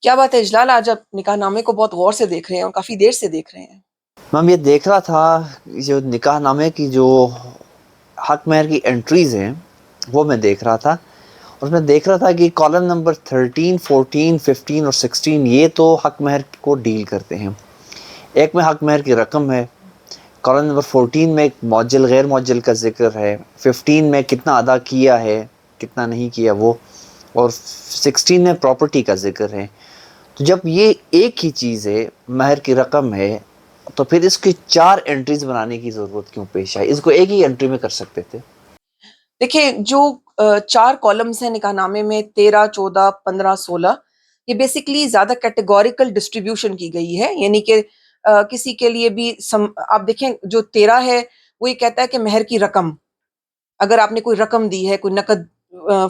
کیا بات ہے اجلال، آج آپ نکاح نامے کو بہت غور سے دیکھ رہے ہیں اور کافی دیر سے دیکھ رہے ہیں۔ میم یہ دیکھ رہا تھا جو نکاح نامے کی جو حق مہر کی انٹریز ہیں وہ میں دیکھ رہا تھا، اور میں دیکھ رہا تھا کہ کالم نمبر 13، 14، 15 اور 16 یہ تو حق مہر کو ڈیل کرتے ہیں۔ ایک میں حق مہر کی رقم ہے، کالم نمبر 14 میں معجل غیر معجل کا ذکر ہے، 15 میں کتنا ادا کیا ہے کتنا نہیں کیا وہ، اور 16 میں پراپرٹی کا ذکر ہے۔ تو جب یہ ایک ہی چیز ہے، مہر کی رقم ہے، تو پھر اس کی 4 انٹریز بنانے کی ضرورت کیوں پیش آئی؟ اس کو ایک ہی انٹری میں کر سکتے تھے۔ دیکھیں، جو 4 کالمز ہیں نکاح نامے میں، 13، 14، 15، 16، یہ بیسیکلی زیادہ کیٹیگوریکل ڈسٹریبیوشن کی گئی ہے، یعنی کہ کسی کے لیے بھی آپ دیکھیں جو 13 ہے وہ یہ کہتا ہے کہ مہر کی رقم، اگر آپ نے کوئی رقم دی ہے، کوئی نقد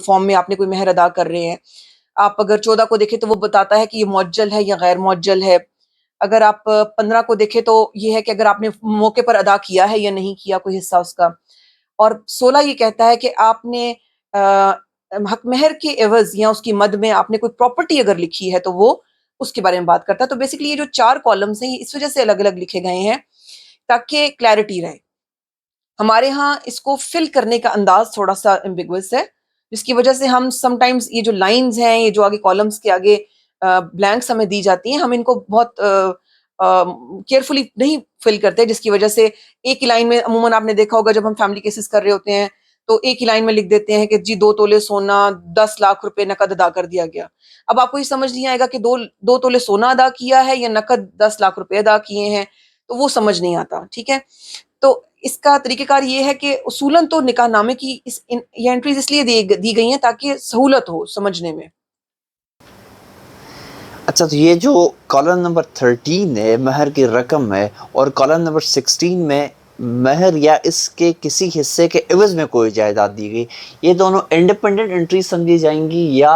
فارم میں آپ نے کوئی مہر ادا کر رہے ہیں۔ آپ اگر 14 کو دیکھیں تو وہ بتاتا ہے کہ یہ معجل ہے یا غیر معجل ہے۔ اگر آپ 15 کو دیکھیں تو یہ ہے کہ اگر آپ نے موقع پر ادا کیا ہے یا نہیں کیا کوئی حصہ اس کا، اور 16 یہ کہتا ہے کہ آپ نے حق مہر کے عوض یا اس کی مد میں آپ نے کوئی پراپرٹی اگر لکھی ہے تو وہ اس کے بارے میں بات کرتا ہے۔ تو بیسیکلی یہ جو 4 کالمز ہیں یہ اس وجہ سے الگ الگ لکھے گئے ہیں تاکہ کلیئرٹی رہے۔ ہمارے ہاں اس کو فل کرنے کا انداز تھوڑا سا ایمبیگوس ہے، جس کی وجہ سے ہم سم ٹائمز یہ جو لائنز ہیں، یہ جو آگے کالمز کے آگے بلینکس ہمیں دی جاتی ہیں، ہم ان کو بہت کیئرفلی نہیں فل کرتے، جس کی وجہ سے ایک ہی لائن میں عموماً آپ نے دیکھا ہوگا جب ہم فیملی کیسز کر رہے ہوتے ہیں تو ایک ہی لائن میں لکھ دیتے ہیں کہ جی 2 تولے سونا 10 لاکھ روپے نقد ادا کر دیا گیا۔ اب آپ کو یہ سمجھ نہیں آئے گا کہ 2 تولے سونا ادا کیا ہے یا نقد 10 لاکھ روپے ادا کیے ہیں، تو وہ سمجھ نہیں آتا، ٹھیک ہے۔ تو اس کا طریقہ کار یہ ہے کہ اصولاً تو نکاح نامے کی یہ انٹریز اس لیے دی گئی ہیں تاکہ سہولت ہو سمجھنے میں۔ اچھا، تو یہ جو کالم نمبر 13 ہے مہر کی رقم ہے، اور کالم نمبر 16 میں مہر یا اس کے کسی حصے کے عوض میں کوئی جائیداد دی گئی، یہ دونوں انڈیپینڈنٹ انٹری سمجھی جائیں گی یا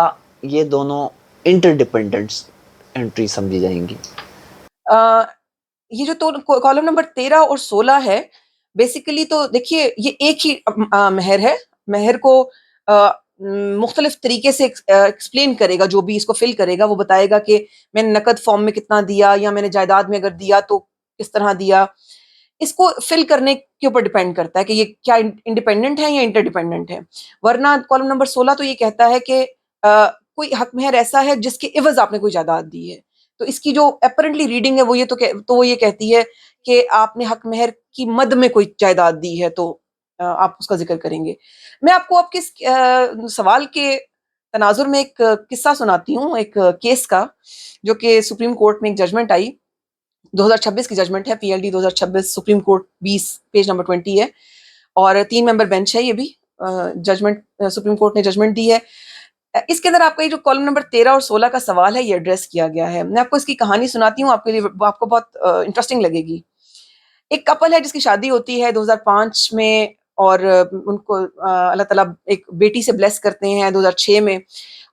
یہ دونوں انٹر ڈیپینڈنٹ انٹری سمجھی جائیں گی؟ یہ جو کالم نمبر 13 اور 16 ہے، بیسیکلی تو دیکھیے یہ ایک ہی مہر ہے۔ مہر کو مختلف طریقے سے ایکسپلین کرے گا، جو بھی اس کو فل کرے گا وہ بتائے گا کہ میں نے نقد فارم میں کتنا دیا یا میں نے جائیداد میں اگر دیا تو کس طرح دیا۔ اس کو فل کرنے کے اوپر ڈیپینڈ کرتا ہے کہ یہ کیا انڈیپینڈنٹ ہے یا انٹر ڈیپینڈنٹ ہے۔ ورنہ کالم نمبر 16 تو یہ کہتا ہے کہ کوئی حق مہر ایسا ہے جس کے عوض آپ نے کوئی جائیداد دی ہے۔ تو اس کی جو اپیرنٹلی ریڈنگ ہے وہ یہ کہتی ہے کہ آپ نے حق مہر کی مد میں کوئی جائیداد دی ہے تو آپ اس کا ذکر کریں گے۔ میں آپ کو آپ کے سوال کے تناظر میں ایک قصہ سناتی ہوں، ایک کیس کا، جو کہ سپریم کورٹ میں ایک ججمنٹ آئی، 2026 کی ججمنٹ ہے، PLD 2026 supreme court 20 page number 20 ہے، اور 3 ممبر بینچ ہے۔ یہ بھی ججمنٹ سپریم کورٹ نے ججمنٹ دی ہے۔ اس کے اندر آپ کا یہ جو کالم نمبر 13 اور 16 کا سوال ہے یہ ایڈریس کیا گیا ہے۔ میں آپ کو اس کی کہانی سناتی ہوں، آپ کے لیے آپ کو بہت انٹرسٹنگ لگے گی۔ ایک کپل ہے جس کی شادی ہوتی ہے 2005 میں، اور ان کو اللہ تعالیٰ ایک بیٹی سے بلیس کرتے ہیں 2006 میں،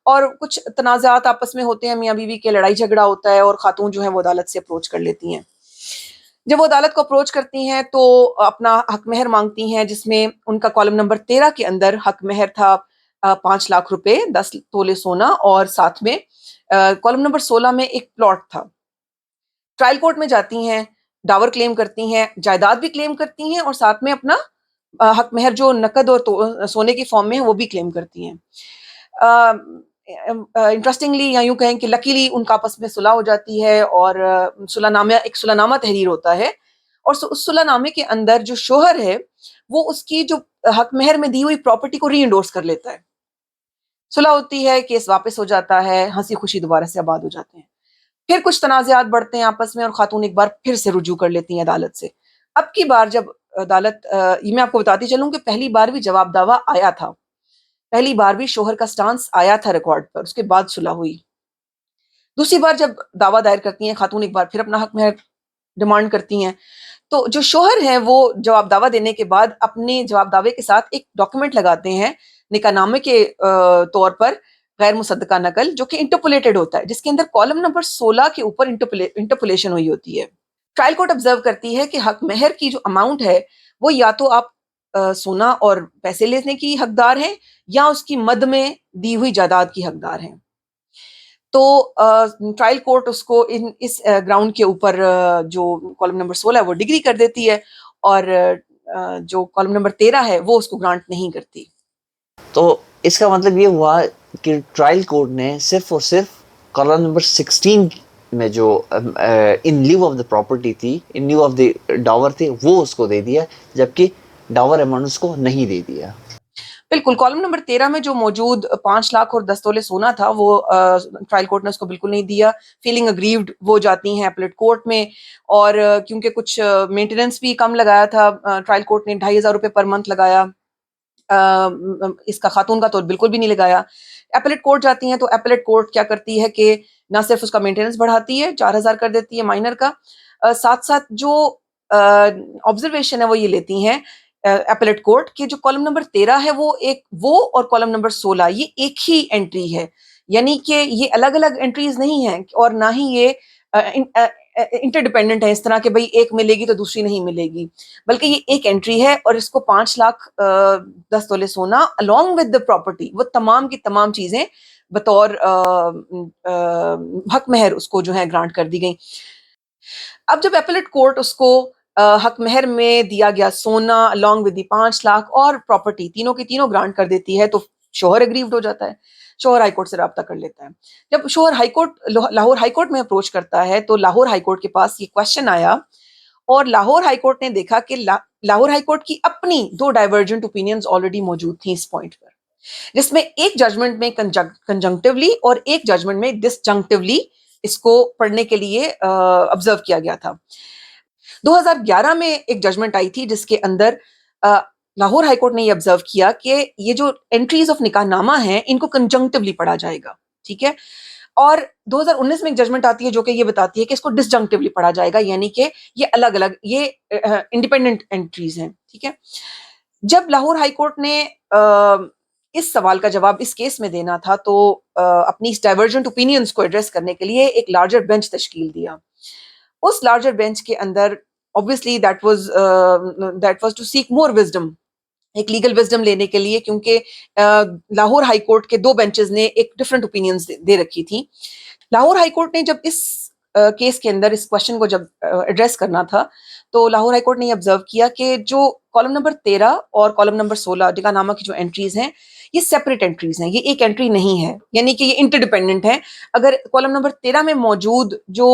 اور کچھ تنازعات آپس میں ہوتے ہیں، میاں بیوی کے لڑائی جھگڑا ہوتا ہے، اور خاتون جو ہے وہ عدالت سے اپروچ کر لیتی ہیں۔ جب وہ عدالت کو اپروچ کرتی ہیں تو اپنا حق مہر مانگتی ہیں، جس میں ان کا کالم نمبر 13 کے اندر حق مہر تھا 5 لاکھ روپے، 10 تولے سونا، اور ساتھ میں کالم نمبر 16 میں ایک پلاٹ تھا۔ ٹرائل کورٹ میں جاتی ہیں، ڈاور کلیم کرتی ہیں، جائیداد بھی کلیم کرتی ہیں، اور ساتھ میں اپنا حق مہر جو نقد اور سونے کی فارم میں ہے وہ بھی کلیم کرتی ہیں۔ انٹرسٹنگلی یا یوں کہیں کہ لکیلی ان کا آپس میں صلح ہو جاتی ہے، اور ایک صلح نامہ تحریر ہوتا ہے، اور اس صلح نامے کے اندر جو شوہر ہے وہ اس کی جو حق مہر میں دی ہوئی پراپرٹی کو ری انڈورس کر لیتا ہے۔ صلح ہوتی ہے، کیس واپس ہو جاتا ہے، ہنسی خوشی دوبارہ سے آباد ہو جاتے ہیں۔ پھر کچھ تنازعات بڑھتے ہیں آپس میں، اور خاتون ایک بار پھر سے رجوع کر لیتی ہیں عدالت سے۔ اب کی بار جب عدالت یہ میں آپ کو بتاتی چلوں کہ پہلی بار بھی جواب دعویٰ آیا تھا، پہلی بار بھی شوہر کا سٹانس آیا تھا ریکارڈ پر، اس کے بعد صلح ہوئی۔ دوسری بار جب دعویٰ دائر کرتی ہیں خاتون، ایک بار پھر اپنا حق مہر ڈیمانڈ کرتی ہیں، تو جو شوہر ہیں وہ جواب دعویٰ دینے کے بعد اپنے جواب دعوے کے ساتھ ایک ڈاکیومنٹ لگاتے ہیں نکاح نامے کے طور پر، غیر مصدقہ نقل، جو کہ انٹرپولیٹڈ ہوتا ہے، جس کے اندر کالم نمبر 16 کے اوپر انٹرپولیشن ہوئی ہوتی ہے۔ ٹرائل کورٹ آبزرو کرتی ہے کہ حق مہر کی جو اماؤنٹ ہے وہ یا تو آپ سونا اور پیسے لینے کی حقدار ہیں، یا اس کی مد میں دی ہوئی جائیداد کی حقدار ہیں۔ تو ٹرائل کورٹ اس کو اس گراؤنڈ کے اوپر جو کالم نمبر 16 ہے وہ ڈگری کر دیتی ہے، اور جو کالم نمبر 13 ہے وہ اس کو گرانٹ نہیں کرتی. تو اس کا مطلب یہ ہوا کہ ٹرائل کورٹ نے صرف اور صرف کالم نمبر 16 میں جو ان لیو آف دا پراپرٹی تھی، ان لیو آف دا ڈاور تھی، وہ اس کو دے دیا، جبکہ ڈاور اماؤنٹ اس کو نہیں دے دیا. بالکل. کالم نمبر 13 میں جو موجود 5 لاکھ اور 10 تولے سونا تھا وہ ٹرائل کورٹ نے اس کو بالکل نہیں دیا. فیلنگ اگریوڈ وہ جاتی ہیں اپلیٹ کورٹ میں، اور کیونکہ کچھ مینٹیننس بھی کم لگایا تھا ٹرائل کورٹ نے، 2,500 روپے پر منتھ لگایا، اس کا خاتون کا تو بالکل بھی نہیں لگایا. اپلیٹ کورٹ جاتی ہیں تو اپلیٹ کورٹ کیا کرتی ہے کہ نہ صرف اس کا مینٹیننس بڑھاتی ہے، 4,000 کر دیتی ہے مائنر کا، ساتھ ساتھ جو آبزرویشن ہے وہ یہ لیتی ہیں اپلیٹ کورٹ کہ جو کالم نمبر 13 ہے وہ اور کالم نمبر 16 یہ ایک ہی انٹری ہے، یعنی کہ یہ الگ الگ انٹریز نہیں ہیں، اور نہ ہی یہ انٹر ڈیپینڈنٹ ہے اس طرح کہ بھئی ایک ملے گی تو دوسری نہیں ملے گی، بلکہ یہ ایک انٹری ہے، اور اس کو 5 لاکھ 10 تولے سونا along with the property، وہ تمام کی تمام چیزیں بطور حق مہر اس کو جو ہے گرانٹ کر دی گئی. اب جب اپیلیٹ کورٹ اس کو حق مہر میں دیا گیا سونا along with the 5 لاکھ اور پراپرٹی تینوں کی تینوں گرانٹ کر دیتی ہے، تو شوہر اگریوڈ ہو جاتا ہے، شوہر ہائی کورٹ سے رابطہ کر لیتا ہے. جب شوہر لاہور ہائی کورٹ میں اپروچ کرتا ہے تو لاہور ہائی کورٹ کے پاس یہ کوشچن آیا، اور لاہور ہائی کورٹ نے دیکھا کہ لاہور ہائی کورٹ کی اپنی 2 ڈائیورجنٹ اوپینینز آلریڈی موجود تھیں اس پوائنٹ پر، جس میں ایک ججمنٹ میں کنجنکٹیولی اور ایک ججمنٹ میں ڈسجنکٹیولی اس کو پڑھنے کے لیے آبزرو کیا گیا تھا. 2011 میں ایک ججمنٹ آئی تھی جس کے اندر لاہور ہائی کورٹ نے یہ آبزرو کیا کہ یہ جو انٹریز آف نکاح نامہ ہیں ان کو کنجنکٹیولی پڑھا جائے گا، ٹھیک ہے. اور 2019 میں ایک ججمنٹ آتی ہے جو کہ یہ بتاتی ہے کہ اس کو ڈسجنکٹیولی پڑھا جائے گا، یعنی کہ یہ الگ الگ، یہ انڈیپینڈنٹ انٹریز ہیں، ٹھیک ہے. جب لاہور ہائی کورٹ نے اس سوال کا جواب اس کیس میں دینا تھا تو اپنی اس ڈائیورجنٹ اوپینینز کو ایڈریس کرنے کے لیے ایک لارجر بینچ تشکیل دیا. اس لارجر بینچ کے اندر obviously that was to seek more wisdom، ایک لیگل وزڈم لینے کے لیے، کیونکہ لاہور ہائی کورٹ کے 2 بینچز نے ایک ڈفرنٹ اوپینینز دے رکھی تھی. لاہور ہائی کورٹ نے جب اس کیس کے اندر اس کوشچن کو جب ایڈریس کرنا تھا تو لاہور ہائی کورٹ نے یہ آبزرو کیا کہ جو کالم نمبر 13 اور کالم نمبر 16 نکاح نامہ کی جو انٹریز ہیں یہ سیپریٹ انٹریز ہیں، یہ ایک انٹری نہیں ہے، یعنی کہ یہ انٹر ڈیپینڈنٹ ہے. اگر کالم نمبر 13 میں موجود جو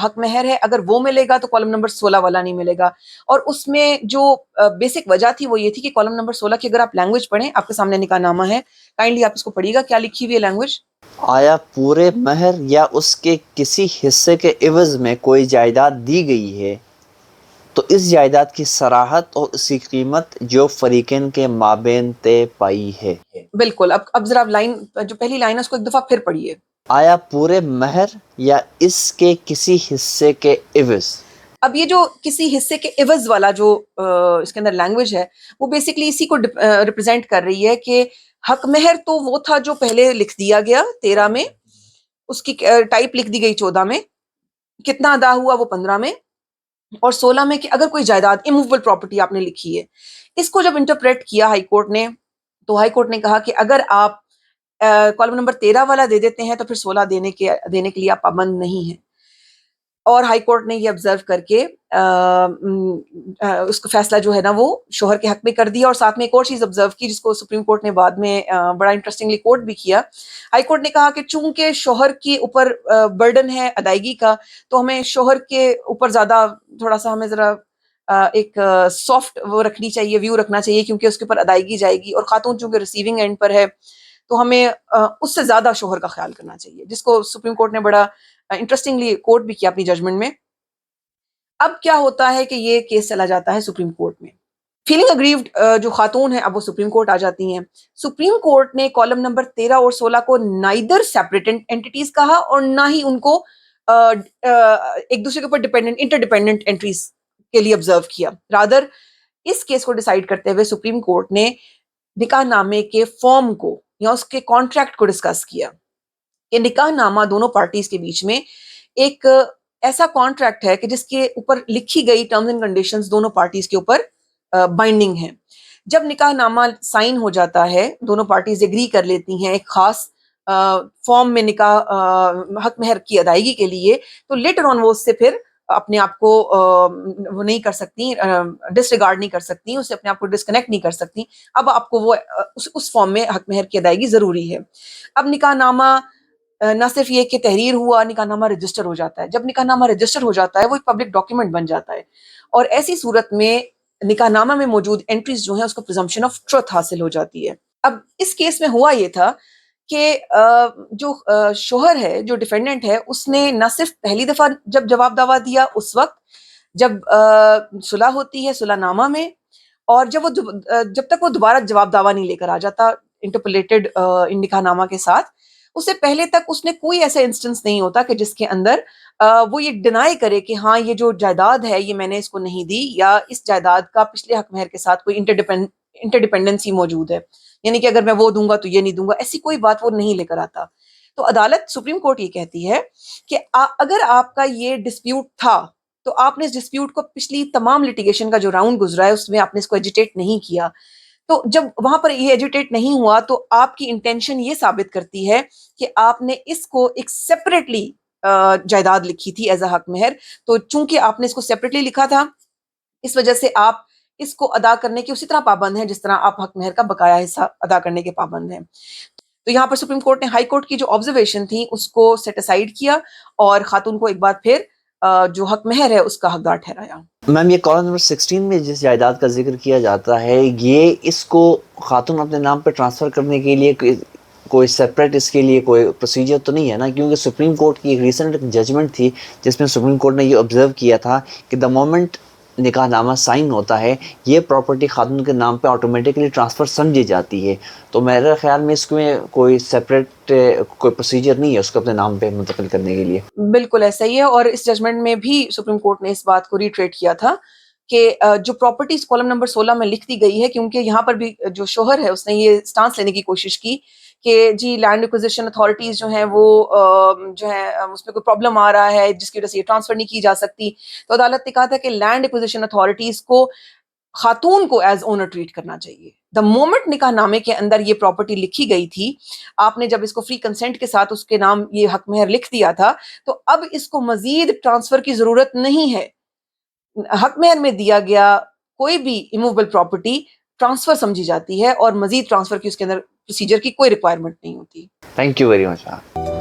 حق مہر ہے اگر وہ ملے گا تو کالم نمبر 16 والا نہیں ملے گا. اور اس میں جو بیسک وجہ تھی وہ یہ تھی کہ کالم نمبر 16 کی اگر آپ لینگویج پڑھیں، آپ کے سامنے نکاح نامہ ہے، کائنڈلی آپ اس کو پڑھیے گا کیا لکھی ہوئی ہے لینگویج. آیا پورے مہر یا اس کے کسی حصے کے عوض میں کوئی جائیداد دی گئی ہے تو اس جائیداد کی صراحت اور اس کی قیمت جو فریقین کے مابین طے پائی ہے. بالکل. اب ذرا لائن جو پہلی لائن ہے اس کو ایک دفعہ پھر پڑھیے. آیا پورے مہر یا اس کے کسی حصے کے عوض. اب یہ جو کسی حصے کے عوض والا جو اس کے اندر لینگویج ہے وہ بیسکلی اسی کو ریپرزینٹ کر رہی ہے کہ حق مہر تو وہ تھا جو پہلے لکھ دیا گیا 13 میں، اس کی ٹائپ لکھ دی گئی 14 میں، کتنا ادا ہوا وہ 15 میں، اور 16 میں کہ اگر کوئی جائیداد اموویبل پراپرٹی آپ نے لکھی ہے. اس کو جب انٹرپریٹ کیا ہائی کورٹ نے تو ہائی کورٹ نے کہا کہ اگر آپ کالم نمبر 13 والا دے دیتے ہیں تو پھر 16 دینے کے لیے آپ پابند نہیں ہیں. اور ہائی کورٹ نے یہ آبزرو کر کے اس کا فیصلہ جو ہے نا وہ شوہر کے حق میں کر دیا. اور ساتھ میں ایک اور چیز آبزرو کی جس کو سپریم کورٹ نے بعد میں بڑا انٹرسٹنگلی کوٹ بھی کیا. ہائی کورٹ نے کہا کہ چونکہ شوہر کے اوپر برڈن ہے ادائیگی کا تو ہمیں شوہر کے اوپر زیادہ تھوڑا سا ہمیں ذرا ایک سافٹ وہ رکھنی چاہیے، ویو رکھنا چاہیے، کیونکہ اس کے اوپر ادائیگی جائے گی اور خاتون چونکہ ریسیونگ اینڈ پر ہے تو ہمیں اس سے زیادہ شوہر کا خیال کرنا چاہیے، جس کو سپریم کورٹ نے بڑا انٹرسٹنگلی کوٹ بھی کیا اپنی ججمنٹ میں. اب کیا ہوتا ہے کہ یہ کیس چلا جاتا ہے سپریم کورٹ میں. فیلنگ اگریوڈ جو خاتون ہیں اب وہ سپریم کورٹ آ جاتی ہیں. سپریم کورٹ نے کالم نمبر 13 اور 16 کو نائدر سیپریٹ اینٹیز کہا اور نہ ہی ان کو ایک دوسرے کے اوپر ڈیپینڈنٹ انٹر ڈیپینڈنٹ انٹریز کے لیے آبزرو کیا. رادر اس کیس کو ڈیسائیڈ کرتے ہوئے سپریم کورٹ نے نکاح نامے کے فارم کو یا اس کے کانٹریکٹ کو ڈسکس کیا کہ نکاح نامہ دونوں پارٹیز کے بیچ میں ایک ایسا کانٹریکٹ ہے کہ جس کے اوپر لکھی گئی ٹرمز اینڈ کنڈیشنز دونوں پارٹیز کے اوپر بائنڈنگ ہیں. جب نکاح نامہ سائن ہو جاتا ہے، دونوں پارٹیز ایگری کر لیتی ہیں ایک خاص فارم میں نکاح حق مہر کی ادائیگی کے لیے, تو لیٹر آن وہ اس سے پھر اپنے آپ کو وہ نہیں کر سکتی, ڈس ریگارڈ نہیں کر سکتی, اسے اپنے آپ کو ڈسکنیکٹ نہیں کر سکتی. اب آپ کو وہ اس فارم میں حق مہر کی ادائیگی ضروری ہے. اب نکاح نامہ نہ صرف یہ کہ تحریر ہوا, نکاح نامہ رجسٹر ہو جاتا ہے. جب نکاح نامہ رجسٹر ہو جاتا ہے وہ ایک پبلک ڈاکیومنٹ بن جاتا ہے, اور ایسی صورت میں نکاح نامہ میں موجود انٹریز جو ہیں اس کو پریزمپشن آف ٹروتھ حاصل ہو جاتی ہے. اب اس کیس میں ہوا یہ تھا کہ جو شوہر ہے, جو ڈیفینڈنٹ ہے, اس نے نہ صرف پہلی دفعہ جب جواب دعویٰ دیا اس وقت جب صلح ہوتی ہے صلح نامہ میں, اور جب تک وہ دوبارہ جواب دعویٰ نہیں لے کر آ جاتا انٹرپولیٹڈ نکاح نامہ کے ساتھ, اس سے پہلے تک اس نے کوئی ایسا انسٹنس نہیں ہوتا کہ جس کے اندر وہ یہ ڈینائی کرے کہ ہاں یہ جو جائیداد ہے یہ میں نے اس کو نہیں دی, یا اس جائیداد کا پچھلے حق مہر کے ساتھ کوئی انٹرڈیپینڈنسی موجود ہے, یعنی کہ اگر میں وہ دوں گا تو یہ نہیں دوں گا, ایسی کوئی بات وہ نہیں لے کر آتا. تو عدالت سپریم کورٹ یہ کہتی ہے کہ اگر آپ کا یہ ڈسپیوٹ تھا تو آپ نے اس ڈسپیوٹ کو پچھلی تمام لیٹیگیشن کا جو راؤنڈ گزرا ہے اس میں آپ نے اس کو ایجیٹیٹ نہیں کیا. تو جب وہاں پر یہ ایجیٹیٹ نہیں ہوا تو آپ کی انٹینشن یہ ثابت کرتی ہے کہ آپ نے اس کو ایک سیپریٹلی جائیداد لکھی تھی ایز اے حق مہر. تو چونکہ آپ نے اس کو سیپریٹلی لکھا تھا, اس وجہ سے آپ اس کو ادا کرنے کے اسی طرح پابند ہیں جس طرح آپ حق مہر کا بقایا حصہ ادا کرنے کے پابند ہیں. تو یہاں پر سپریم کورٹ نے ہائی کورٹ کی جو آبزرویشن تھی اس کو سیٹ اسائیڈ کیا اور خاتون کو ایک بار پھر جو حق مہر ہے اس کا حقدار ٹھہرایا. میم یہ کالم نمبر 16 میں جس جائیداد کا ذکر کیا جاتا ہے, یہ اس کو خاتون اپنے نام پہ ٹرانسفر کرنے کے لیے کوئی سیپریٹ اس کے لیے کوئی پروسیجر تو نہیں ہے نا, کیونکہ سپریم کورٹ کی ایک ریسنٹ ججمنٹ تھی جس میں سپریم کورٹ نے یہ آبزرو کیا تھا کہ دا مومنٹ نکاح نامہ سائن ہوتا ہے یہ پراپرٹی خاتون کے نام پہ آٹومیٹکلی ٹرانسفر سمجھی جاتی ہے. تو میرے خیال میں اس میں کوئی سیپریٹ کوئی پروسیجر نہیں ہے اس کو اپنے نام پہ منتقل کرنے کے لیے. بالکل ایسا ہی ہے, اور اس ججمنٹ میں بھی سپریم کورٹ نے اس بات کو ریٹریٹ کیا تھا کہ جو پراپرٹیز کالم نمبر 16 میں لکھ دی گئی ہے, کیونکہ یہاں پر بھی جو شوہر ہے اس نے یہ سٹانس لینے کی کوشش کی کہ جی لینڈ ایکوزیشن اتھارٹیز جو ہیں وہ جو ہے اس میں کوئی پرابلم آ رہا ہے جس کی وجہ سے یہ ٹرانسفر نہیں کی جا سکتی. تو عدالت نے کہا تھا کہ لینڈ ایکوزیشن اتھارٹیز کو خاتون کو ایز اونر ٹریٹ کرنا چاہیے. دا مومنٹ نکاح نامے کے اندر یہ پراپرٹی لکھی گئی تھی, آپ نے جب اس کو فری کنسنٹ کے ساتھ اس کے نام یہ حق مہر لکھ دیا تھا, تو اب اس کو مزید ٹرانسفر کی ضرورت نہیں ہے. حق مہر میں دیا گیا کوئی بھی ایموویبل پراپرٹی ٹرانسفر سمجھی جاتی ہے اور مزید ٹرانسفر کی اس کے اندر پروسیجر کی کوئی ریکوائرمنٹ نہیں ہوتی. Thank you very much.